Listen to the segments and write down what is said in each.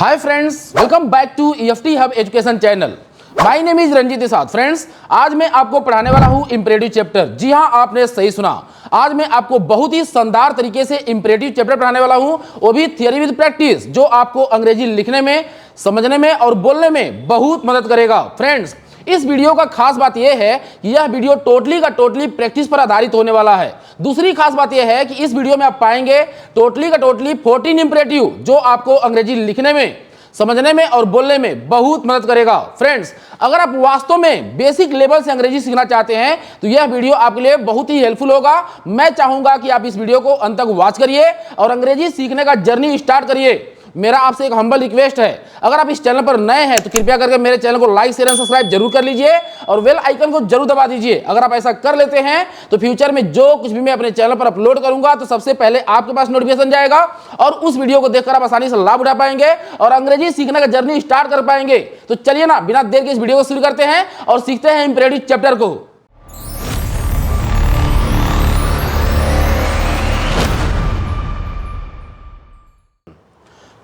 Hi friends, welcome back to EFT hub education channel. My name is Ranjit Desai. Friends, आज मैं आपको पढ़ाने वाला हूं इंपरेटिव चैप्टर। जी हां, आपने सही सुना। आज मैं आपको बहुत ही शानदार तरीके से इंपरेटिव चैप्टर पढ़ाने वाला हूं, वो भी थियरी विद प्रैक्टिस, जो आपको अंग्रेजी लिखने में, समझने में और बोलने में बहुत मदद करेगा। फ्रेंड्स, इस वीडियो का खास बात यह है कि यह वीडियो टोटली का टोटली प्रैक्टिस पर आधारित होने वाला है। दूसरी खास बात यह है कि इस वीडियो में आप पाएंगे टोटली का टोटली 14 इंपरेटिव, जो आपको अंग्रेजी लिखने में, समझने में और बोलने में बहुत मदद करेगा। फ्रेंड्स, अगर आप वास्तव में बेसिक लेवल से अंग्रेजी सीखना चाहते हैं तो यह वीडियो आपके लिए बहुत ही हेल्पफुल होगा। मैं चाहूंगा कि आप इस वीडियो को अंत तक वॉच करिए और अंग्रेजी सीखने का जर्नी स्टार्ट करिए। मेरा आपसे एक हम्बल रिक्वेस्ट है, अगर आप इस चैनल पर नए हैं तो कृपया करके मेरे चैनल को लाइक, शेयर एंड सब्सक्राइब जरूर कर लीजिए और बेल आइकन को जरूर दबा दीजिए। अगर आप ऐसा कर लेते हैं तो फ्यूचर में जो कुछ भी मैं अपने चैनल पर अपलोड करूंगा तो सबसे पहले आपके पास नोटिफिकेशन जाएगा और उस वीडियो को देखकर आप आसानी से लाभ उठा पाएंगे और अंग्रेजी सीखने का जर्नी स्टार्ट कर पाएंगे। तो चलिए ना, बिना देर के इस वीडियो को शुरू करते हैं और सीखते हैं इंपरेटिव चैप्टर को।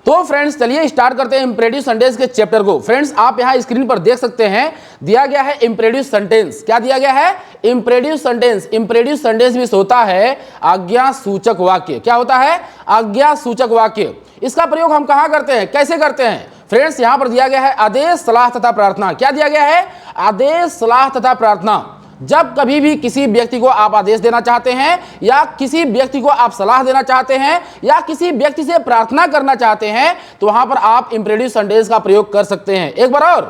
तो फ्रेंड्स, चलिए स्टार्ट करते हैं इंपरेटिव सेंटेंस के चैप्टर को। फ्रेंड्स, आप यहां स्क्रीन पर देख सकते हैं, दिया गया है इंपरेटिव सेंटेंस। क्या दिया गया है? Imperative sentence. इंपरेटिव सेंटेंस भी होता है आज्ञा सूचक वाक्य। क्या होता है? आज्ञा सूचक वाक्य। इसका प्रयोग हम कहां करते हैं, कैसे करते हैं? फ्रेंड्स, यहां पर दिया गया है आदेश, सलाह तथा प्रार्थना। क्या दिया गया है? आदेश, सलाह तथा प्रार्थना। जब कभी भी किसी व्यक्ति को आप आदेश देना चाहते हैं या किसी व्यक्ति को आप सलाह देना चाहते हैं या किसी व्यक्ति से प्रार्थना करना चाहते हैं तो वहां पर आप इंपरेटिव सेंटेंस का प्रयोग कर सकते हैं। एक बार और,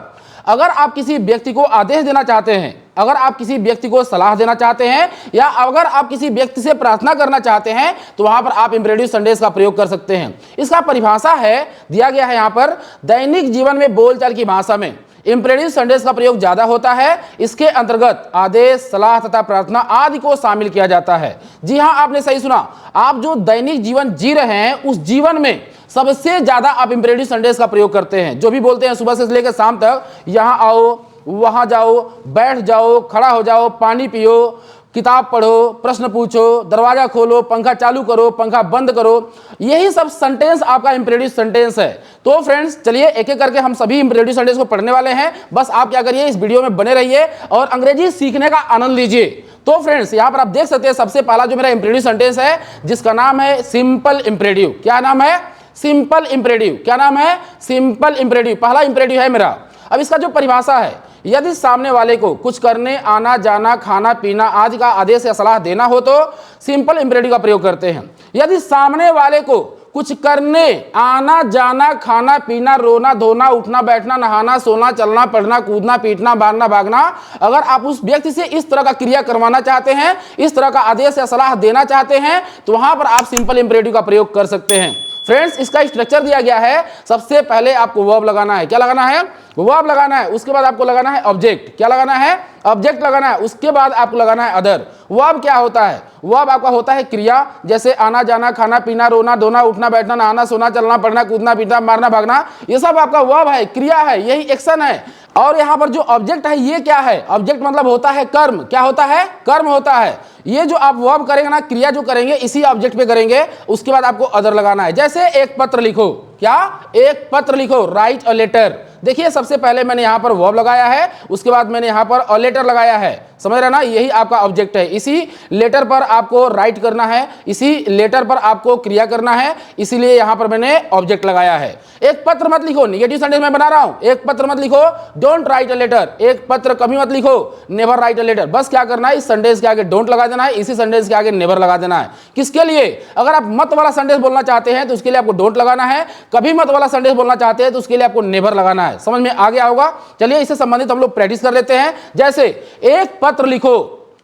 अगर आप किसी व्यक्ति को आदेश देना चाहते हैं, अगर आप किसी व्यक्ति को सलाह देना चाहते हैं या अगर आप किसी व्यक्ति से प्रार्थना करना चाहते हैं तो वहां पर आप इंपरेटिव सेंटेंस का प्रयोग कर सकते हैं। इसका परिभाषा है, दिया गया है यहां पर, दैनिक जीवन में बोलचाल की भाषा में इंपरेटिव सेंटेंस का प्रयोग ज्यादा होता है। इसके अंतर्गत आदेश, सलाह तथा प्रार्थना आदि को शामिल किया जाता है। जी हां, आपने सही सुना। आप जो दैनिक जीवन जी रहे हैं उस जीवन में सबसे ज्यादा आप इंपरेटिव सेंटेंस का प्रयोग करते हैं। जो भी बोलते हैं सुबह से लेकर शाम तक, यहां आओ, वहां जाओ, बैठ जाओ, खड़ा हो जाओ, पानी पियो, किताब पढ़ो, प्रश्न पूछो, दरवाजा खोलो, पंखा चालू करो, पंखा बंद करो, यही सब सेंटेंस आपका इंपरेटिव सेंटेंस है। तो फ्रेंड्स, चलिए एक एक करके हम सभी इंपरेटिव सेंटेंस को पढ़ने वाले हैं। बस आप क्या करिए, इस वीडियो में बने रहिए और अंग्रेजी सीखने का आनंद लीजिए। तो फ्रेंड्स, यहां पर आप देख सकते हैं सबसे पहला जो मेरा इंपरेटिव सेंटेंस है जिसका नाम है सिंपल इंपरेटिव। क्या नाम है? Simple imperative. क्या नाम है? Simple imperative. पहला इंपरेटिव है मेरा। अब इसका जो परिभाषा है, यदि सामने वाले को कुछ करने, आना जाना, खाना पीना आदि का आदेश या सलाह देना हो तो सिंपल इंपरेटिव का प्रयोग करते हैं। यदि सामने वाले को कुछ करने, आना जाना, खाना पीना, रोना धोना, उठना बैठना, नहाना सोना, चलना पढ़ना, कूदना पीटना, मारना भागना, अगर आप उस व्यक्ति से इस तरह का क्रिया करवाना चाहते हैं, इस तरह का आदेश या सलाह देना चाहते हैं तो वहां पर आप सिंपल इंपरेटिव का प्रयोग कर सकते हैं। फ्रेंड्स, इसका स्ट्रक्चर दिया गया है। सबसे पहले आपको वर्ब लगाना है। क्या लगाना है? वर्ब लगाना है। उसके बाद आपको लगाना है ऑब्जेक्ट। क्या लगाना है? ऑब्जेक्ट लगाना है। उसके बाद आपको लगाना है अदर। वर्ब क्या होता है? वर्ब आपका होता है क्रिया, जैसे आना जाना, खाना पीना, रोना धोना, उठना बैठना, नहाना सोना, चलना पढ़ना, कूदना पीटना, मारना भागना, ये सब आपका वर्ब है, क्रिया है, यही एक्शन है। और यहाँ पर जो ऑब्जेक्ट है ये क्या है? ऑब्जेक्ट मतलब होता है कर्म। क्या होता है? कर्म होता है। ये जो आप वर्ब करेंगे ना, क्रिया जो करेंगे इसी ऑब्जेक्ट पे करेंगे। उसके बाद आपको अदर लगाना है। जैसे एक पत्र लिखो। क्या? एक पत्र लिखो, राइट अ लेटर। देखिए, सबसे पहले मैंने यहां पर वर्ब लगाया है, उसके बाद मैंने यहां पर अ लेटर लगाया है। समझ रहे ना? यही आपका ऑब्जेक्ट है। इसी लेटर पर आपको राइट करना है, इसी लेटर पर आपको क्रिया करना है, इसीलिए यहां पर मैंने ऑब्जेक्ट लगाया है। एक पत्र मत लिखो, निगेटिव सेंटेंस मैं बना रहा हूं। एक पत्र मत लिखो, डोंट राइट अ लेटर। एक पत्र कभी मत लिखो, नेवर राइट अ लेटर। बस क्या करना है, इस सेंटेंस के आगे डोंट लगा देना है, इसी सेंटेंस के आगे नेवर लगा देना है। किसके लिए? अगर आप मत वाला सेंटेंस बोलना चाहते हैं तो उसके लिए आपको डोंट लगाना है, कभी मत वाला सेंटेंस बोलना चाहते हैं तो उसके लिए आपको नेवर लगाना है। समझ में आ गया होगा? चलिए इससे संबंधित हम लोग प्रैक्टिस कर लेते हैं। जैसे एक पत्र लिखो,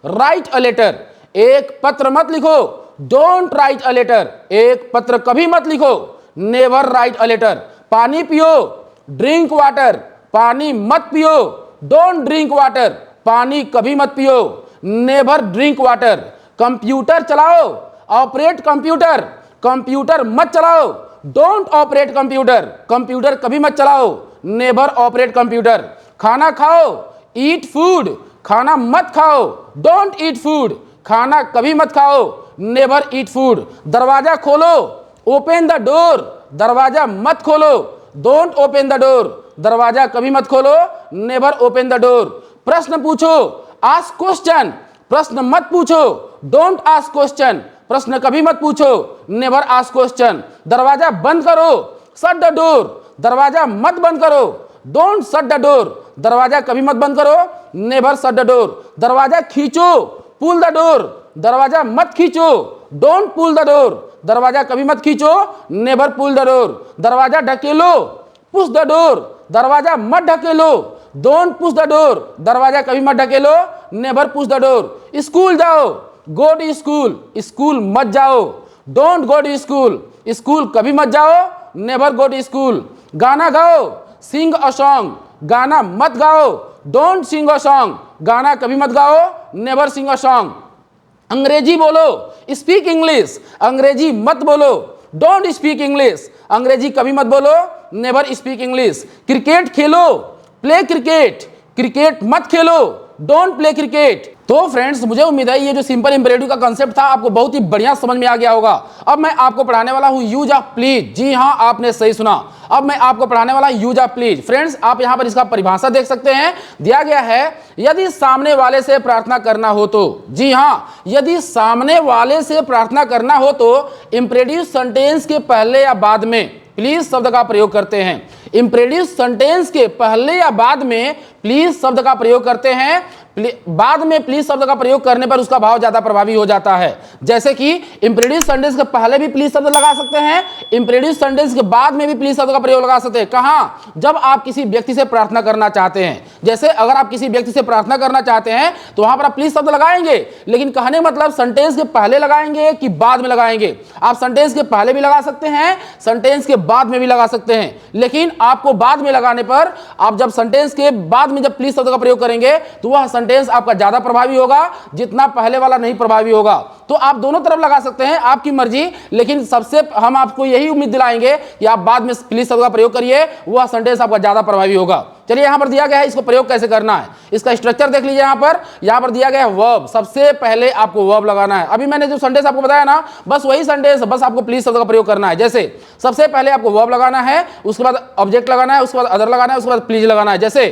राइट अ लेटर। एक पत्र मत लिखो, डोंट राइट अ लेटर। एक पत्र कभी मत लिखो, नेवर राइट अ लेटर। पानी पियो, ड्रिंक वाटर। पानी मत पियो, डोंट ड्रिंक वाटर। पानी कभी मत पियो, नेवर ड्रिंक वाटर। कंप्यूटर चलाओ, ऑपरेट कंप्यूटर। कंप्यूटर मत चलाओ, डोंट ऑपरेट कंप्यूटर। कंप्यूटर कभी मत चलाओ, नेवर ऑपरेट कंप्यूटर। खाना खाओ, ईट फूड। खाना मत खाओ, डोंट ईट फूड। खाना कभी मत खाओ, नेवर ईट फूड। दरवाजा खोलो, ओपन द डोर। दरवाजा मत खोलो, डोंट ओपन द डोर, दरवाजा कभी मत खोलो, नेवर ओपन द डोर। प्रश्न पूछो, आस्क क्वेश्चन, प्रश्न मत पूछो, डोंट आस्क क्वेश्चन, प्रश्न कभी मत पूछो, नेवर आस्क क्वेश्चन। दरवाजा बंद करो, शट द डोर, दरवाजा मत बंद करो, डोंट शट द डोर, दरवाजा कभी मत बंद करो, नेवर शट द डोर। दरवाजा खींचो, पुल द डोर, दरवाजा मत खींचो, डोंट पुल द डोर, दरवाजा कभी मत खींचो, नेवर पुल द डोर। दरवाजा ढकेलो, पुश द डोर, दरवाजा मत ढकेलो, डोंट पुश द डोर, दरवाजा कभी मत ढकेलो, never push the door. School जाओ, गो टू स्कूल, स्कूल मत जाओ, don't go to school, school कभी मत जाओ, नेवर गो टू स्कूल। गाना गाओ, सिंग अ सॉन्ग, गाना मत गाओ, डोंट सिंग अ सॉन्ग, गाना कभी मत गाओ, नेवर सिंग अ सॉन्ग। अंग्रेजी बोलो, स्पीक इंग्लिश, अंग्रेजी मत बोलो, डोंट स्पीक इंग्लिश, अंग्रेजी कभी मत बोलो, नेवर स्पीक इंग्लिश। क्रिकेट खेलो, प्ले क्रिकेट, क्रिकेट मत खेलो, डोंट प्ले क्रिकेट। तो फ्रेंड्स, मुझे उम्मीद है ये जो सिंपल इंपेरेटिव का कांसेप्ट था आपको बहुत ही बढ़िया समझ में आ गया होगा। अब मैं आपको पढ़ाने वाला हूं यूज ऑफ प्लीज। जी हां, आपने सही सुना, अब मैं आपको पढ़ाने वाला यूज ऑफ प्लीज। फ्रेंड्स, आप यहां पर इसका परिभाषा देख सकते हैं, दिया गया है यदि सामने वाले से प्रार्थना करना हो तो। जी हां, यदि सामने वाले से प्रार्थना करना हो तो इंपेरेटिव सेंटेंस के पहले या बाद में प्लीज शब्द का प्रयोग करते हैं। इंपेरेटिव सेंटेंस के पहले या बाद में प्लीज शब्द का प्रयोग करते हैं। बाद में प्लीज शब्द का प्रयोग करने पर उसका भाव ज्यादा प्रभावी हो जाता है। जैसे कि इंपेरेटिव सेंटेंस के पहले भी प्लीज शब्द लगा सकते हैं, इंपेरेटिव सेंटेंस के बाद में भी प्लीज शब्द का प्रयोग लगा सकते हैं। कहां? जब आप किसी व्यक्ति से प्रार्थना करना चाहते हैं। जैसे अगर आप किसी व्यक्ति से प्रार्थना करना चाहते हैं तो वहां पर आप प्लीज शब्द लगाएंगे, लेकिन कहने मतलब सेंटेंस के पहले लगाएंगे कि बाद में लगाएंगे। आप सेंटेंस के पहले भी लगा सकते हैं, सेंटेंस के बाद में भी लगा सकते हैं, लेकिन आपको बाद में लगाने पर, आप जब सेंटेंस के बाद में जब प्लीज शब्द का प्रयोग करेंगे तो वह सेंटेंस आपका ज्यादा प्रभावी होगा, जितना पहले वाला नहीं प्रभावी होगा। तो आप दोनों तरफ लगा सकते हैं, आपकी मर्जी, लेकिन सबसे हम आपको यही उम्मीद दिलाएंगे कि आप बाद में प्लीज शब्द का प्रयोग करिए, वह सेंटेंस आपका ज्यादा प्रभावी होगा। चलिए, यहां पर दिया गया है, इसको प्रयोग कैसे करना है, इसका स्ट्रक्चर देख लीजिए। यहां पर दिया गया है वर्ब, सबसे पहले आपको वर्ब लगाना है। अभी मैंने जो सेंटेंस आपको बताया ना, बस वही सेंटेंस, बस आपको प्लीज शब्द का प्रयोग करना है। जैसे सबसे पहले आपको वर्ब लगाना है, उसके बाद ऑब्जेक्ट लगाना है, उसके बाद अदर लगाना है, उसके बाद प्लीज लगाना है। जैसे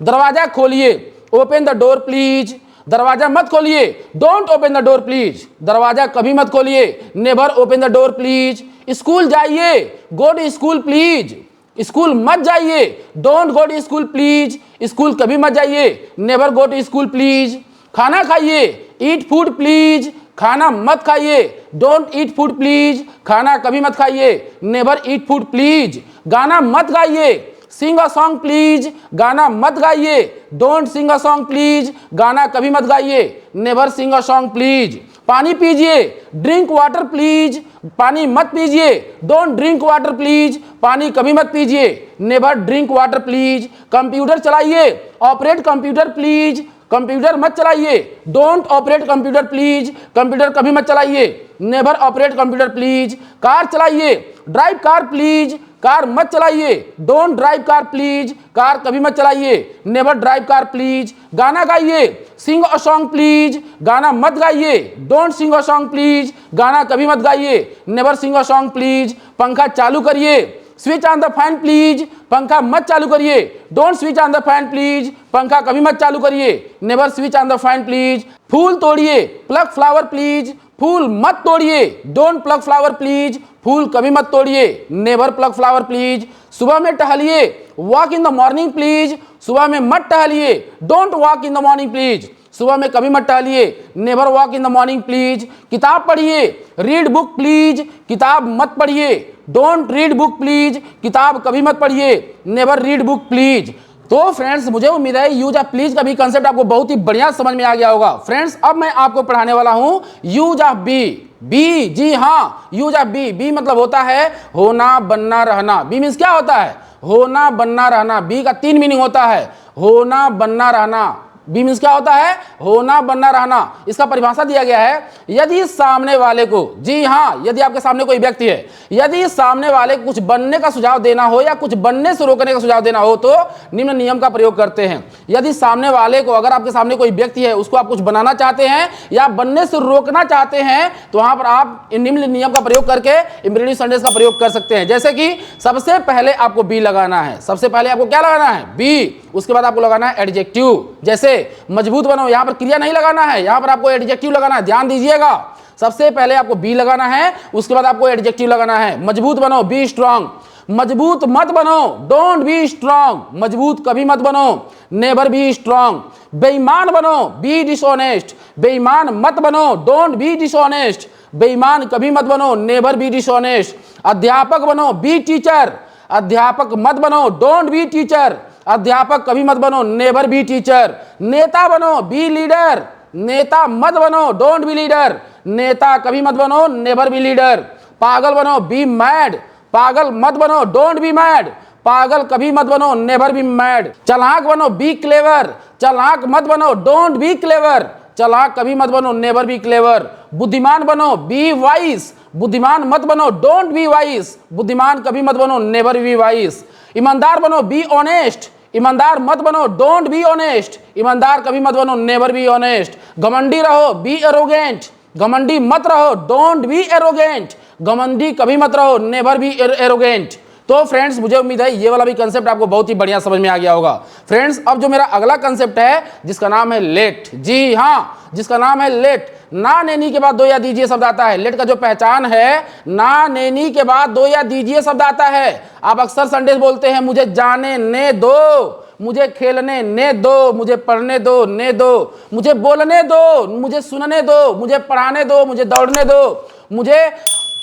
दरवाजा खोलिए, ओपन द डोर प्लीज, दरवाजा मत खोलिए, don't open the door please, दरवाजा कभी मत खोलिए, never open the door please. School जाइए, go to school please, school मत जाइए, don't go to school please, school कभी मत जाइए, never go to school please. खाना खाइए, ईट फूड प्लीज, खाना मत खाइए, डोंट ईट फूड प्लीज, खाना कभी मत खाइए, नेवर ईट फूड प्लीज। गाना मत गाइए, सिंग अ सॉन्ग प्लीज, गाना मत गाइए, don't sing a song please, गाना कभी मत गाइए, never sing a song please. पानी पीजिए, ड्रिंक वाटर प्लीज, पानी मत पीजिए, डोंट ड्रिंक वाटर प्लीज, पानी कभी मत पीजिए, never drink water please. Computer चलाइए, ऑपरेट कंप्यूटर प्लीज, कंप्यूटर मत चलाइए, don't operate computer please, computer कभी मत चलाइए, never operate computer please. Car चलाइए, ड्राइव कार प्लीज, कार मत चलाइए, don't drive car please, car कभी मत चलाइए, नेवर ड्राइव कार प्लीज। गाना गाइए, सिंग अ सॉन्ग प्लीज, गाना मत गाइए, don't sing a song please, गाना कभी मत गाइए, never sing a song please. पंखा चालू करिए, switch on the fan please, पंखा मत चालू करिए, don't switch on the fan please, पंखा कभी मत चालू करिए, never switch on the fan please. फूल तोड़िए, प्लक फ्लावर प्लीज, फूल मत तोड़िए, डोंट प्लक फ्लावर प्लीज, फूल कभी मत तोड़िए, नेवर प्लक फ्लावर प्लीज। सुबह में टहलिए, walk in the morning please, सुबह में मत टहलिए, don't walk in the morning please, सुबह में कभी मत टहलिए, never walk in the morning please. किताब पढ़िए, रीड बुक प्लीज, किताब मत पढ़िए, डोंट रीड बुक प्लीज, किताब कभी मत पढ़िए, नेवर रीड बुक प्लीज। तो फ्रेंड्स, मुझे उम्मीद है यूज ऑफ प्लीज का भी कंसेप्ट आपको बहुत ही बढ़िया समझ में आ गया होगा। फ्रेंड्स, अब मैं आपको पढ़ाने वाला हूं यूज ऑफ बी। बी, जी हां, यूज ऑफ बी। बी मतलब होता है होना, बनना, रहना। बी मीन्स क्या होता है? होना, बनना, रहना। बी का 3 मीनिंग होता है, होना, बनना, रहना। बी मीन्स क्या होता है, होना, बनना, रहना। इसका परिभाषा दिया गया है, यदि सामने वाले को, जी हाँ, यदि आपके सामने कोई व्यक्ति है, यदि सामने वाले को कुछ बनने का सुझाव देना हो या कुछ बनने से रोकने का सुझाव देना हो तो निम्न नियम का प्रयोग करते हैं। यदि सामने वाले को, अगर आपके सामने कोई व्यक्ति है, उसको आप कुछ बनाना चाहते हैं या बनने से रोकना चाहते हैं तो वहां पर आप निम्न नियम का प्रयोग करके इंप्रेटिव सेंटेंस का प्रयोग कर सकते हैं। जैसे कि सबसे पहले आपको बी लगाना है, सबसे पहले आपको क्या लगाना है, बी। उसके बाद आपको लगाना है एडजेक्टिव, जैसे मजबूत बनो, यहां पर क्रिया नहीं लगाना है, यहां पर आपको एडजेक्टिव लगाना है, ध्यान दीजिएगा। सबसे पहले आपको बी लगाना है, उसके बाद आपको एडजेक्टिव लगाना है। मजबूत बनो, बी स्ट्रांग। मजबूत मत बनो, डोंट बी स्ट्रांग, मजबूत कभी मत बनो, नेवर बी स्ट्रांग। बेईमान बनो, बी डिसऑनेस्ट, बेईमान मत बनो, डोंट बी डिसऑनेस्ट, बेईमान कभी मत बनो, नेवर बी डिसऑनेस्ट। अध्यापक बनो, बी टीचर, अध्यापक मत बनो, डोंट बी टीचर, अध्यापक कभी मत बनो, नेवर बी टीचर। नेता बनो, बी लीडर, नेता मत बनो, डोंट बी लीडर, नेता कभी मत बनो, नेवर बी लीडर। पागल बनो, बी मैड, पागल मत बनो, डोंट बी मैड, पागल कभी मत बनो, नेवर बी मैड। चालाक बनो, बी क्लेवर, चालाक मत बनो, डोंट बी क्लेवर, चालाक कभी मत बनो, नेवर बी क्लेवर। बुद्धिमान बनो, बी वाइस, बुद्धिमान मत बनो, डोंट बी वाइस, बुद्धिमान कभी मत बनो, नेवर बी वाइस। ईमानदार बनो, बी ऑनेस्ट, ईमानदार मत बनो, डोंट बी ऑनेस्ट, ईमानदार कभी मत बनो, नेवर बी ऑनेस्ट। घमंडी रहो, बी एरोगेंट, घमंडी मत रहो, डोंट बी एरोगेंट, घमंडी कभी मत रहो, नेवर बी एरोगेंट। तो फ्रेंड्स मुझे उम्मीद है ये वाला भी कंसेप्ट आपको बहुत ही बढ़िया समझ में आ गया होगा। फ्रेंड्स अब जो मेरा अगला कंसेप्ट है जिसका नाम है लेट, जी हाँ, जिसका नाम है लेट। ना नैनी के बाद दो या दीजिए शब्द आता है। लेट का जो पहचान है, ना नैनी के बाद दो या दीजिए शब्द आता है। आप अक्सर संडेस बोलते हैं मुझे जाने ने दो, मुझे खेलने ने दो, मुझे पढ़ने दो ने दो, मुझे बोलने दो, मुझे सुनने दो, मुझे पढ़ाने दो, मुझे दौड़ने दो, मुझे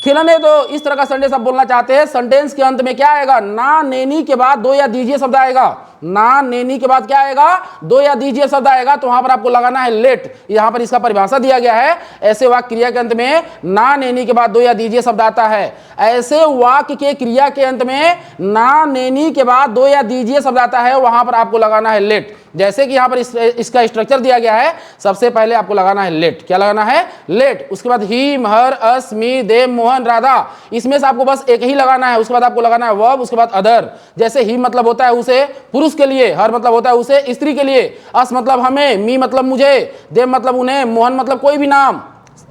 खिलाने दो। इस तरह का सेंटेंस आप बोलना चाहते हैं। सेंटेंस के अंत में क्या आएगा, ना नैनी के बाद दो या दीजिए शब्द आएगा। ना नैनी के बाद क्या आएगा, दो या दीजिए शब्द आएगा, तो वहां पर आपको लगाना है लेट। यहां पर इसका परिभाषा दिया गया है, ऐसे वाक्य क्रिया के अंत में ना नैनी के बाद दो या दीजिए शब्द आता है। ऐसे वाक्य के क्रिया के अंत में ना नैनी के बाद दो या दीजिए शब्द आता है, वहां पर आपको लगाना है लेट। जैसे कि यहां पर इसका स्ट्रक्चर दिया गया है, सबसे पहले आपको लगाना है लेट। क्या लगाना है, लेट। उसके बाद ही, हर, अस, मी, दे, मोहन, राधा, इसमें से आपको बस एक ही लगाना है। उसके बाद आपको लगाना है वर्ब, उसके बाद अदर। जैसे ही मतलब होता है उसे पुरुष के लिए, हर मतलब होता है उसे स्त्री के लिए, अस मतलब हमें, मी मतलब मुझे, दे मतलब उन्हें, मोहन मतलब कोई भी नाम,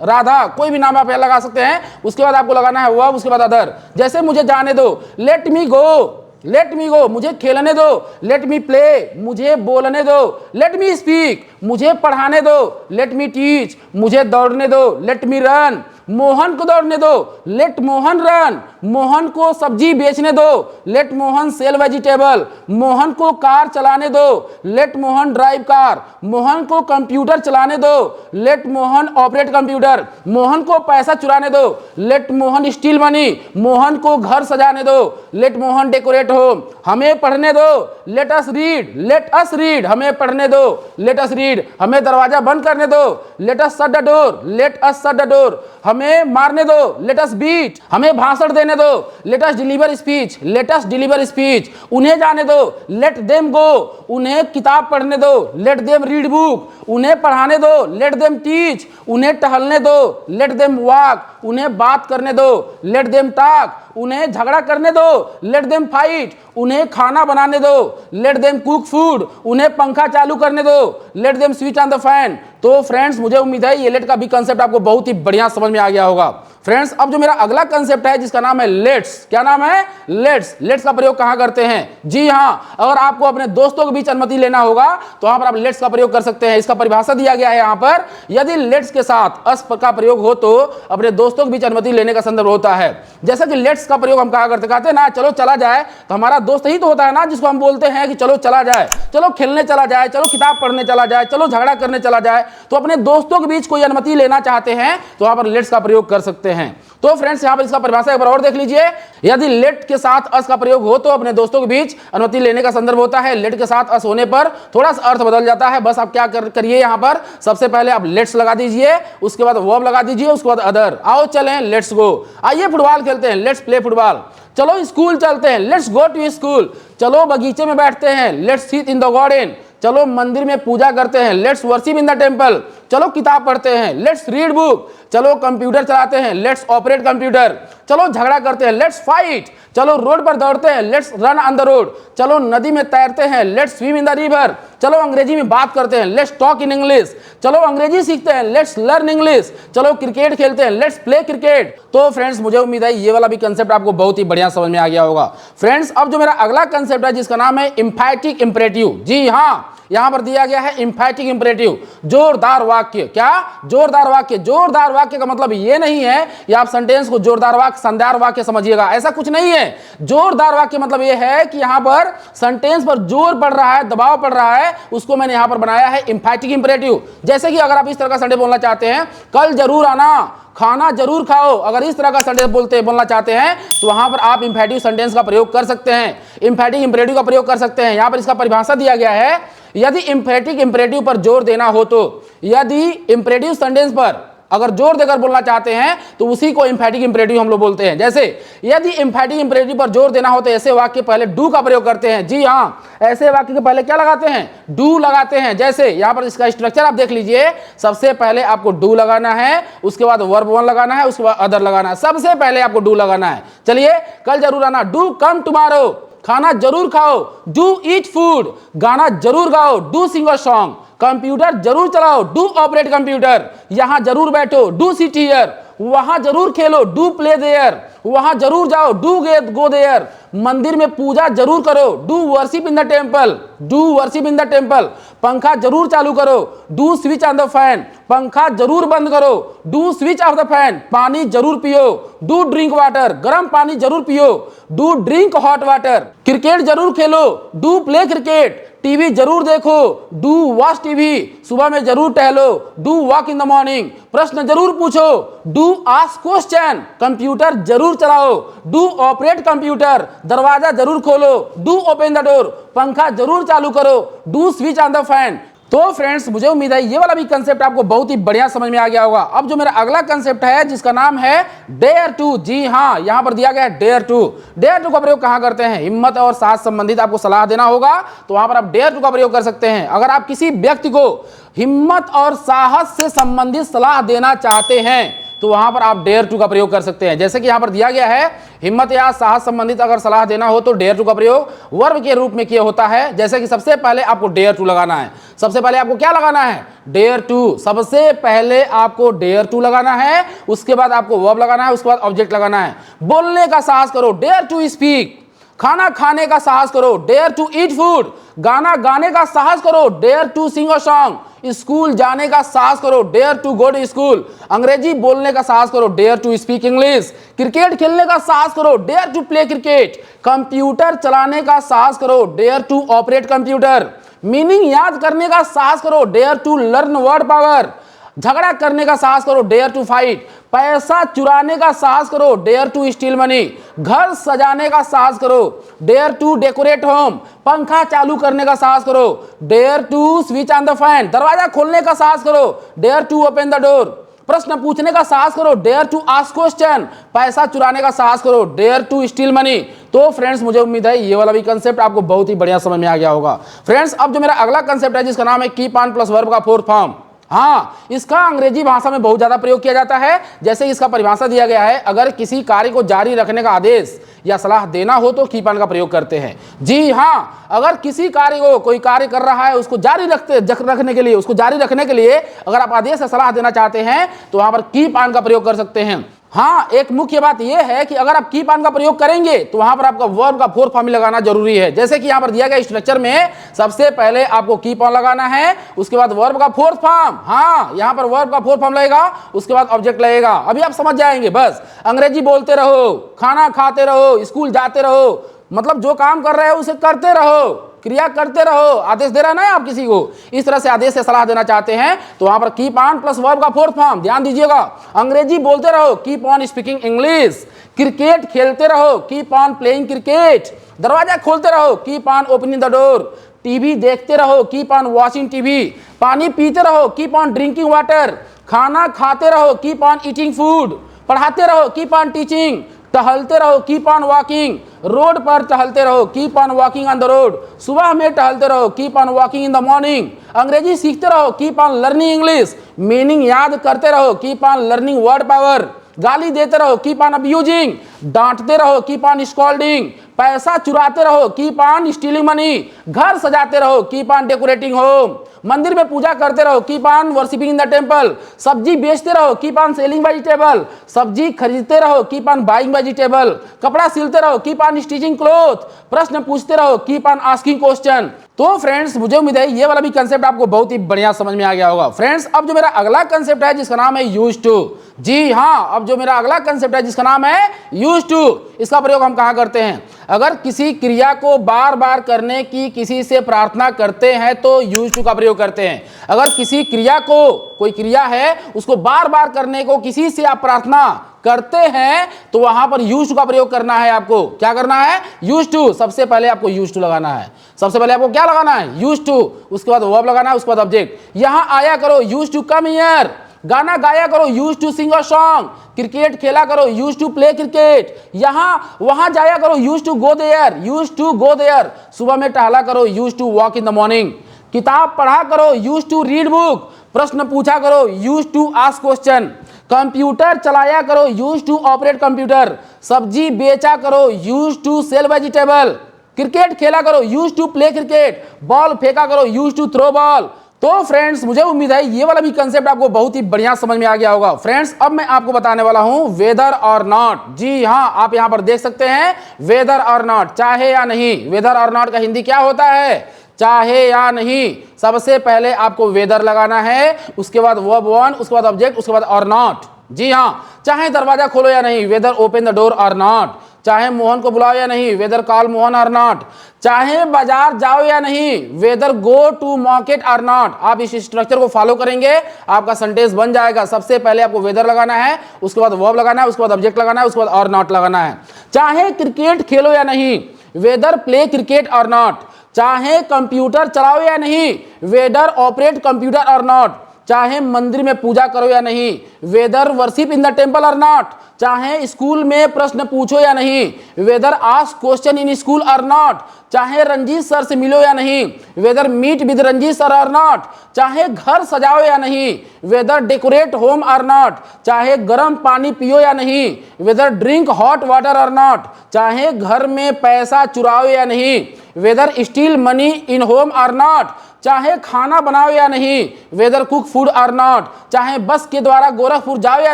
राधा कोई भी नाम आप यहाँ लगा सकते हैं। उसके बाद आपको लगाना है वर्ब, उसके बाद अदर। जैसे मुझे जाने दो, लेट मी गो, लेट मी गो, मुझे खेलने दो, लेट मी प्ले, मुझे बोलने दो, लेट मी स्पीक, मुझे पढ़ाने दो, लेट मी टीच, मुझे दौड़ने दो, लेट मी रन, मोहन को दौड़ने दो, लेट मोहन रन, मोहन को सब्जी बेचने दो, let Mohan sell vegetable, Mohan को कार चलाने दो, let Mohan drive car, Mohan को कंप्यूटर चलाने दो, let Mohan operate computer, Mohan को पैसा चुराने दो, let Mohan steal money, Mohan को घर सजाने दो, लेट मोहन डेकोरेट होम, हमें पढ़ने दो, let us read, let us read, हमें पढ़ने दो, लेट अस रीड, हमें दरवाजा बंद करने दो, let us shut the door, let us shut the door, हमें मारने दो, लेट अस बीट, हमें भाषण देने दो, let us deliver speech, let us deliver speech, उन्हें जाने दो, लेट देम गो, उन्हें किताब पढ़ने दो, लेट देम रीड बुक, उन्हें पढ़ाने दो, लेट देम टीच, उन्हें टहलने दो, लेट देम वॉक, उन्हें बात करने दो, लेट देम टॉक, उन्हें झगड़ा करने दो, लेट देम फाइट, उन्हें खाना बनाने दो, लेट देम कुक फूड, उन्हें पंखा चालू करने दो, let them switch on the fan. तो फ्रेंड्स मुझे उम्मीद है ये लेट का भी कंसेप्ट आपको बहुत ही बढ़िया समझ में आ गया होगा। फ्रेंड्स अब जो मेरा अगला कंसेप्ट है जिसका नाम है लेट्स, क्या नाम है, लेट्स। लेट्स का प्रयोग कहां करते हैं, जी हाँ, अगर आपको अपने दोस्तों के बीच अनुमति लेना होगा तो वहां पर आप लेट्स का प्रयोग कर सकते हैं। इसका परिभाषा दिया गया है यहाँ पर, यदि लेट्स के साथ अस का प्रयोग हो तो अपने दोस्तों के बीच अनुमति लेने का संदर्भ होता है। जैसा कि लेट्स का प्रयोग हम कहा करते, कहते हैं ना चलो चला जाए, तो हमारा दोस्त ही तो होता है ना जिसको हम बोलते हैं कि चलो चला जाए, चलो खेलने चला जाए, चलो किताब पढ़ने चला जाए, चलो झगड़ा करने चला जाए। तो अपने दोस्तों के बीच कोई अनुमति लेना चाहते हैं तो वहां पर लेट्स का प्रयोग कर सकते हैं। तो फ्रेंड्स यहां पर इसका परिभाषा एक बार और देख लीजिए, यदि लेट के साथ अस का प्रयोग हो तो अपने दोस्तों के बीच अनुमति लेने का संदर्भ होता है। लेट के साथ अस होने पर थोड़ा सा अर्थ बदल जाता है। बस आप क्या करिए, यहां पर सबसे पहले आप लेट्स लगा दीजिए, उसके बाद वर्ब लगा दीजिए, उसके बाद अदर। आओ चलें, लेट्स गो, आइए फुटबॉल खेलते हैं, लेट्स प्ले फुटबॉल। चलो स्कूल चलते हैं, लेट्स गो टू स्कूल। चलो बगीचे में बैठते हैं, let's sit in the garden. चलो मंदिर में पूजा करते हैं, let's worship in the temple. चलो किताब पढ़ते हैं, लेट्स रीड बुक। चलो कंप्यूटर चलाते हैं, लेट्स ऑपरेट कंप्यूटर। चलो झगड़ा करते हैं, लेट्स फाइट। चलो रोड पर दौड़ते हैं, let's run on the road. चलो नदी में तैरते हैं, let's swim in the river. चलो अंग्रेजी में बात करते हैं, लेट्स टॉक इन इंग्लिश। चलो अंग्रेजी सीखते हैं, लेट्स लर्न इंग्लिश। चलो क्रिकेट खेलते हैं, लेट्स प्ले क्रिकेट। तो फ्रेंड्स मुझे उम्मीद है ये वाला भी कंसेप्ट आपको बहुत ही बढ़िया समझ में आ गया होगा। फ्रेंड्स अब जो मेरा अगला कंसेप्ट है जिसका नाम है एम्फैटिक इंपरेटिव। जी हाँ, यहां पर दिया गया है एम्फैटिक इंपरेटिव, जोरदार वाक्य। क्या? जोरदार वाक्य। जोरदार वाक्य का मतलब ये नहीं है कि आप सेंटेंस को जोरदार वाक्य, शानदार वाक्य समझिएगा, ऐसा कुछ नहीं है। जोरदार वाक्य मतलब ये है कि यहां पर सेंटेंस पर जोर पड़ रहा है, दबाव पड़ रहा है, उसको मैंने यहां पर बनाया है एम्फैटिक इंपरेटिव। जैसे कि अगर आप इस तरह का सेंटेंस बोलना चाहते हैं, कल जरूर आना, खाना जरूर खाओ, अगर इस तरह का सेंटेंस बोलना चाहते हैं तो वहां पर आप एम्फैटिक सेंटेंस का प्रयोग कर सकते हैं, एम्फैटिक इंपरेटिव का प्रयोग कर सकते हैं। यहां पर इसका परिभाषा दिया गया है, यदि एम्फैटिक इंपरेटिव पर जोर देना हो तो, यदि इंपरेटिव सेंटेंस पर अगर जोर देकर बोलना चाहते हैं तो उसी को एम्फैटिक इंपरेटिव हम लोग बोलते हैं। जैसे यदि एम्फैटिक इंपरेटिव पर जोर देना हो तो ऐसे वाक्य पहले डू का प्रयोग करते हैं। जी हाँ, ऐसे वाक्य के पहले क्या लगाते हैं? डू लगाते हैं। जैसे यहां पर इसका स्ट्रक्चर आप देख लीजिए, सबसे पहले आपको डू लगाना है, उसके बाद वर्ब वन लगाना है, उसके बाद अदर लगाना है। सबसे पहले आपको डू लगाना है। चलिए, कल जरूर आना, डू कम टुमारो, खाना जरूर खाओ, डू ईट फूड, गाना जरूर गाओ, do sing a song, computer जरूर चलाओ, डू ऑपरेट कंप्यूटर, यहां जरूर बैठो, डू सिट हियर, वहां जरूर खेलो, डू प्ले देयर, वहां जरूर जाओ, डू गो देयर, मंदिर में पूजा जरूर करो, do worship in the temple, do worship in the temple, पंखा जरूर चालू करो, do switch on the fan, पंखा जरूर बंद करो, do switch off the fan, पानी जरूर पियो, डू ड्रिंक वाटर, गर्म पानी जरूर पियो, do drink hot water, cricket जरूर खेलो, डू प्ले क्रिकेट, टीवी जरूर देखो, डू वॉच टीवी, सुबह में जरूर टहलो, do walk in the morning, प्रश्न जरूर पूछो, डू आस्क क्वेश्चन, कंप्यूटर जरूर चलाओ, डू ऑपरेट कंप्यूटर, दरवाजा जरूर खोलो, डू ओपन द डोर, पंखा जरूर चालू करो, do switch on the fan. तो फ्रेंड्स मुझे उम्मीद है ये वाला भी कंसेप्ट आपको बहुत ही बढ़िया समझ में आ गया होगा। अब जो मेरा अगला कंसेप्ट है जिसका नाम है डेयर टू। जी हाँ, यहां पर दिया गया है डेयर टू। डेयर टू का प्रयोग कहां करते हैं? हिम्मत और साहस संबंधित आपको सलाह देना होगा तो वहां पर आप डेयर टू का प्रयोग कर सकते हैं। अगर आप किसी व्यक्ति को हिम्मत और साहस से संबंधित सलाह देना चाहते हैं तो वहां पर आप डेयर टू का प्रयोग कर सकते हैं। जैसे कि यहां पर दिया गया है, हिम्मत या साहस संबंधित अगर सलाह देना हो तो डेयर टू का प्रयोग वर्ब के रूप में किया होता है। जैसे कि सबसे पहले आपको डेयर टू लगाना है। सबसे पहले आपको क्या लगाना है? Dare to. सबसे पहले आपको डेयर टू लगाना है, उसके बाद आपको वर्ब लगाना है, उसके बाद ऑब्जेक्ट लगाना है। बोलने का साहस करो, डेयर टू स्पीक। खाना खाने का साहस करो, डेयर टू ईट फूड। गाना गाने का साहस करो, dare to sing a song. School जाने का साहस करो, dare to go to school. अंग्रेजी बोलने का साहस करो, dare to speak English. Cricket खेलने का साहस करो, dare to play cricket. Computer चलाने का साहस करो, dare to operate computer. Meaning याद करने का साहस करो, dare to learn word power. झगड़ा करने का साहस करो, डेयर टू फाइट। पैसा चुराने का साहस करो, डेयर टू स्टील मनी। घर सजाने का साहस करो, डेयर टू डेकोरेट होम। पंखा चालू करने का साहस करो, dare to switch on the fan. दरवाजा खोलने का साहस करो, dare to open the door. प्रश्न पूछने का साहस करो, डेयर टू आस्क क्वेश्चन। पैसा चुराने का साहस करो, डेयर टू स्टील मनी। तो फ्रेंड्स मुझे उम्मीद है ये वाला भी कंसेप्ट आपको बहुत ही बढ़िया समझ में आ गया होगा। फ्रेंड्स अब जो मेरा अगला कंसेप्ट है जिसका नाम है कीप ऑन प्लस वर्ब का फोर्थ फॉर्म। हाँ, इसका अंग्रेजी भाषा में बहुत ज्यादा प्रयोग किया जाता है। जैसे इसका परिभाषा दिया गया है, अगर किसी कार्य को जारी रखने का आदेश या सलाह देना हो तो कीप ऑन का प्रयोग करते हैं। जी हाँ, अगर किसी कार्य को कोई कार्य कर रहा है उसको जारी रखने के लिए अगर आप आदेश या सलाह देना चाहते हैं तो वहां पर कीप ऑन का प्रयोग कर सकते हैं। हाँ, एक मुख्य बात यह है कि अगर आप कीप ऑन का प्रयोग करेंगे तो वहां पर आपका वर्ब का फोर्थ फॉर्म लगाना जरूरी है। जैसे कि यहां पर दिया गया स्ट्रक्चर में सबसे पहले आपको कीप ऑन लगाना है, उसके बाद वर्ब का फोर्थ फॉर्म। हाँ, यहां पर वर्ब का फोर्थ फॉर्म लगेगा, उसके बाद ऑब्जेक्ट लगेगा। अभी आप समझ जाएंगे। बस अंग्रेजी बोलते रहो, खाना खाते रहो, स्कूल जाते रहो, मतलब जो काम कर रहे हो उसे करते रहो, क्रिया करते रहो। आदेश दे रहा है ना आप किसी को, इस तरह से आदेश से सलाह देना चाहते हैं तो वहां पर कीप ऑन प्लस वर्ब का फोर्थ फॉर्म। ध्यान दीजिएगा, अंग्रेजी बोलते रहो, keep on speaking English. Cricket खेलते रहो, कीप ऑन प्लेइंग क्रिकेट। दरवाजा खोलते रहो, keep on opening the door. TV देखते रहो, कीप ऑन वॉचिंग टीवी। पानी पीते रहो, कीप ऑन ड्रिंकिंग वाटर। खाना खाते रहो, कीप ऑन ईटिंग फूड। पढ़ाते रहो, कीप ऑन टीचिंग। टहलते रहो, कीप ऑन वॉकिंग, रोड पर टहलते रहो, keep on walking on the road, सुबह में टहलते रहो, keep on walking in the morning, अंग्रेजी सीखते रहो, keep on learning English, meaning याद करते रहो, keep on learning word power, गाली देते रहो, कीप ऑन अब्यूजिंग, डांटते रहो, कीप ऑन स्कॉल्डिंग, पैसा चुराते रहो, कीप ऑन स्टीलिंग मनी, घर सजाते रहो, कीप ऑन डेकोरेटिंग होम, मंदिर में पूजा करते रहो, keep on worshipping in the temple, सब्जी बेचते रहो, कीप ऑन सेलिंग वेजिटेबल, सब्जी खरीदते रहो, कीप ऑन बाइंग वेजिटेबल, कपड़ा सिलते रहो, कीप ऑन स्टिचिंग क्लोथ, प्रश्न पूछते रहो, कीप ऑन आस्किंग क्वेश्चन। तो फ्रेंड्स मुझे उम्मीद है ये वाला भी कंसेप्ट आपको बहुत ही बढ़िया समझ में आ गया होगा। फ्रेंड्स अब जो मेरा अगला कंसेप्ट है जिसका नाम है यूज्ड टू, जी हाँ, अब जो मेरा अगला कंसेप्ट है जिसका नाम है यूज्ड टू, इसका प्रयोग हम कहाँ करते हैं? अगर किसी क्रिया को बार बार करने की किसी से प्रार्थना करते हैं तो यूज्ड टू का प्रयोग करते हैं। अगर किसी क्रिया को, कोई क्रिया है उसको बार बार करने को किसी से आप प्रार्थना करते हैं तो वहां पर यूज्ड टू का प्रयोग करना है। आपको क्या करना है? Used to. सबसे पहले आपको यूज्ड टू लगाना है। सबसे पहले आपको क्या लगाना है? Used to. उसके बाद वर्ब लगाना है, उसके बाद ऑब्जेक्ट। यहां आया करो, यूज्ड टू कम हियर। गाना गाया करो, used to sing a song. Cricket खेला करो, यूज्ड टू प्ले क्रिकेट। यहां वहां जाया करो, used to go there, used to go there. सुबह में टहला करो, used to walk in the morning. किताब पढ़ा करो, यूज्ड टू रीड बुक। प्रश्न पूछा करो, used to ask question. Computer चलाया करो, यूज्ड टू ऑपरेट कंप्यूटर। सब्जी बेचा करो, used to sell vegetable. Cricket खेला करो, used to play cricket. Ball फेंका करो, यूज्ड टू थ्रो बॉल। तो फ्रेंड्स मुझे उम्मीद है ये वाला भी कंसेप्ट आपको बहुत ही बढ़िया समझ में आ गया होगा। फ्रेंड्स अब मैं आपको बताने वाला हूं वेदर और नॉट। जी हां, आप यहां पर देख सकते हैं वेदर और नॉट, चाहे या नहीं। वेदर और नॉट का हिंदी क्या होता है? चाहे या नहीं। सबसे पहले आपको वेदर लगाना है, उसके बाद वर्ब वन, उसके बाद ऑब्जेक्ट, उसके बाद और नॉट। जी हां, चाहे दरवाजा खोलो या नहीं, वेदर ओपन द डोर और नॉट। चाहे मोहन को बुलाओ या नहीं, वेदर कॉल मोहन और नॉट। चाहे बाजार जाओ या नहीं, वेदर गो टू मार्केट और नॉट। आप इस स्ट्रक्चर को फॉलो करेंगे, आपका सेंटेंस बन जाएगा। सबसे पहले आपको वेदर लगाना है, उसके बाद वर्ब लगाना है, उसके बाद ऑब्जेक्ट लगाना है, उसके बाद और नॉट लगाना है। चाहे क्रिकेट खेलो या नहीं, whether play cricket or not. चाहे कंप्यूटर चलाओ या नहीं, whether operate computer or not. चाहे मंदिर में पूजा करो या नहीं, whether worship in the temple or not. चाहे स्कूल में प्रश्न पूछो या नहीं, whether ask question in school or not. चाहे रंजीत सर से मिलो या नहीं, whether meet with Ranjit sir or not. चाहे घर सजाओ या नहीं, whether decorate home or not. चाहे गर्म पानी पियो या नहीं, whether drink hot water or not. चाहे घर में पैसा चुराओ या नहीं, whether steal money in home or not. चाहे खाना बनाओ या नहीं, whether cook food or not. चाहे बस के द्वारा गोरखपुर जाओ या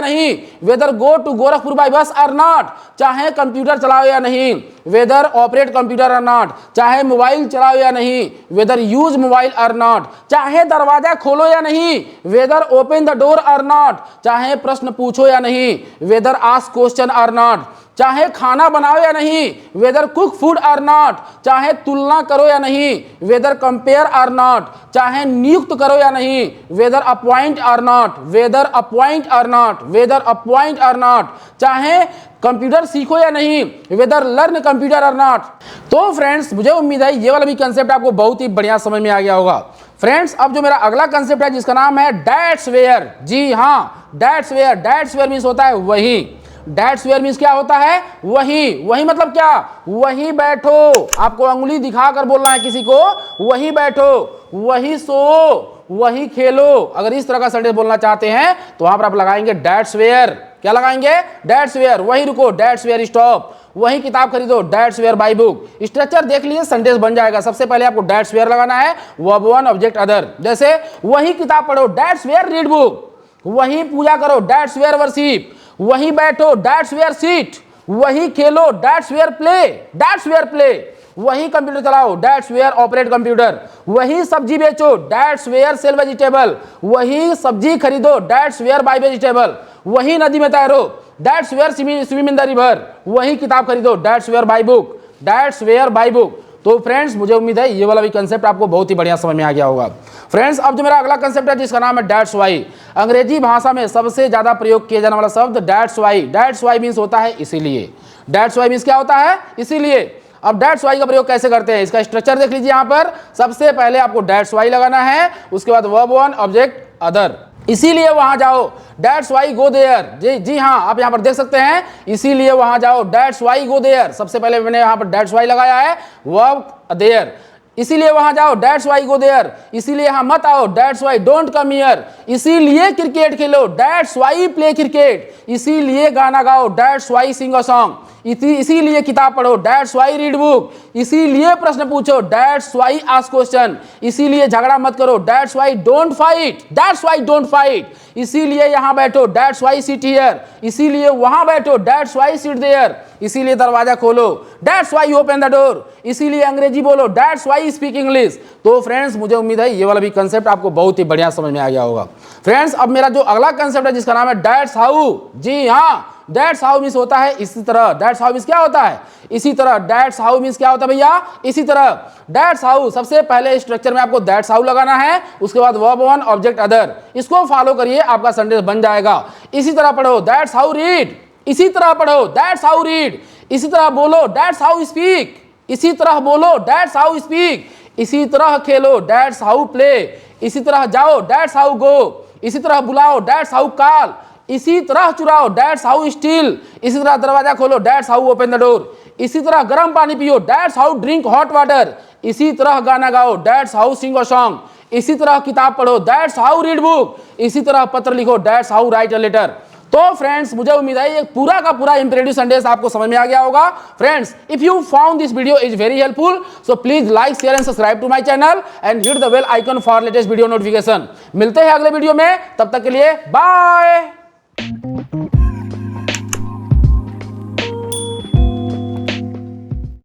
नहीं, whether go to Gorakhpur by bus or not. चाहे कंप्यूटर चलाओ या नहीं, whether operate computer or not. चाहे मोबाइल चलाओ या नहीं, वेदर यूज मोबाइल और नॉट। चाहे दरवाजा खोलो या नहीं, वेदर ओपन द डोर और नॉट। चाहे प्रश्न पूछो या नहीं, वेदर आस्क क्वेश्चन और नॉट। चाहे खाना बनाओ या नहीं, whether cook food or not. चाहे तुलना करो या नहीं, वेदर कंपेयर और नॉट। चाहे नियुक्त करो या नहीं, वेदर अपॉइंट और नॉट। वेदर अपॉइंट और नॉट, वेदर अपॉइंट और नॉट। चाहे कंप्यूटर सीखो या नहीं, weather learn computer or not. तो फ्रेंड्स मुझे उम्मीद है ये वाला भी कंसेप्ट आपको बहुत ही बढ़िया समझ में आ गया होगा। फ्रेंड्स अब जो मेरा अगला कंसेप्ट है जिसका नाम है दैट्स वेयर। जी हाँ, that's where. That's where means होता है वही। दैट्स वेयर मीन्स क्या होता है? वही। वही मतलब क्या? वही बैठो। आपको अंगुली दिखाकर बोलना है किसी को, वही बैठो, वही सो, वही खेलो। अगर इस तरह का सेंटेंस बोलना चाहते हैं तो वहां पर आप लगाएंगे दैट्स वेयर। क्या लगाएंगे? That's where. वही रुको, दैट्स वेयर स्टॉप। वही किताब खरीदो, that's where buy book. Structure देख लीजिए, सेंटेंस बन जाएगा। सबसे पहले आपको दैट्स वेयर लगाना है, वर्ब वन, ऑब्जेक्ट अदर। जैसे वही किताब पढ़ो, दैट्स वेयर रीड बुक। वही पूजा करो, दैट्स वेयर वर्शिप। वही बैठो, दैट्स वेयर सीट। वही खेलो, that's where play, that's where play. वही कंप्यूटर चलाओ, दैट्स वेयर ऑपरेट कंप्यूटर। वही सब्जी बेचो, दैट्स वेयर सेल वेजिटेबल। वही सब्जी खरीदो, दैट्स वेयर बाय वेजिटेबल। वही नदी में तैरो, that's where swim in the river. वही किताब खरीदो, that's where buy book, that's where buy book. तो फ्रेंड्स मुझे उम्मीद है ये वाला भी कंसेप्ट आपको बहुत ही बढ़िया समझ में आ गया होगा। फ्रेंड्स अब जो मेरा अगला कंसेप्ट है जिसका नाम है दैट्स वाई। अंग्रेजी भाषा में सबसे ज्यादा प्रयोग किया जाने वाला शब्द that's why. That's why means होता है इसीलिए। दैट्स वाई मीन्स क्या होता है? इसीलिए। अब दैट्स वाई का प्रयोग कैसे करते हैं, इसका स्ट्रक्चर देख लीजिए। यहाँ पर सबसे पहले आपको दैट्स वाई लगाना है, उसके बाद वर्ब वन, ऑब्जेक्ट अदर। इसीलिए वहां जाओ, दैट्स वाई गो देयर। जी हाँ, आप यहां पर देख सकते हैं, इसीलिए वहां जाओ, दैट्स वाई गो देयर। सबसे पहले मैंने यहां पर दैट्स वाई लगाया है, वर्ब देयर, इसीलिए वहां जाओ, दैट्स वाई गो देयर। इसीलिए यहां मत आओ, that's why don't come here. इसीलिए क्रिकेट खेलो, दैट्स वाई प्ले क्रिकेट। इसीलिए गाना गाओ, that's why sing a song. इसीलिए किताब पढ़ो, दैट्स वाई रीड बुक। इसीलिए प्रश्न पूछो, दैट्स वाई आस्क क्वेश्चन। इसीलिए झगड़ा मत करो, that's why don't fight, that's why don't fight. इसीलिए यहां बैठो, दैट्स वाई सिट हियर। इसीलिए वहां बैठो, दैट्स वाई सिट देयर। इसीलिए दरवाजा खोलो, that's why open the door. इसीलिए अंग्रेजी बोलो, दैट्स वाई स्पीक इंग्लिश। तो फ्रेंड्स, मुझे उम्मीद है ये वाला भी कंसेप्ट आपको बहुत ही बढ़िया समझ में आ गया होगा। फ्रेंड्स, अब मेरा जो अगला कंसेप्ट है जिसका नाम है दैट्स हाउ। जी हाँ, दैट्स हाउ मींस होता है इसी तरह। दैट्स हाउ मींस क्या होता है? इसी तरह। दैट्स हाउ मींस क्या होता है भैया? इसी तरह। दैट्स हाउ, सबसे पहले स्ट्रक्चर में आपको दैट्स हाउ लगाना है, उसके बाद वर्ब वन ऑब्जेक्ट अदर। इसको फॉलो करिए, आपका सेंटेंस बन जाएगा। इसी तरह पढ़ो, दैट्स हाउ रीड। इसी तरह पढ़ो, दैट्स हाउ रीड। इसी तरह बोलो, दैट्स हाउ स्पीक। इसी तरह बोलो, दैट्स हाउ स्पीक। इसी तरह खेलो, दैट्स हाउ प्ले। इसी तरह जाओ, दैट्स हाउ गो। इसी तरह बुलाओ, दैट्स हाउ कॉल। इसी तरह चुराओ, दैट्स हाउ स्टील। इसी तरह दरवाजा खोलो, that's how open the door. इसी तरह गर्म पानी पियो, that's how drink hot water. इसी तरह गाना गाओ, that's how sing a song. इसी तरह किताब पढ़ो, दैट्स हाउ रीड बुक। इसी तरह पत्र लिखो, that's how write a letter. तो फ्रेंड्स, मुझे उम्मीद है ये पूरा का पूरा इंपरेटिव सेंटेंस आपको समझ में आ गया होगा। Friends, if you found this video is very helpful, so please like, share and subscribe to my channel and hit the bell icon for latest video notification. मिलते हैं अगले वीडियो में, तब तक के लिए बाय।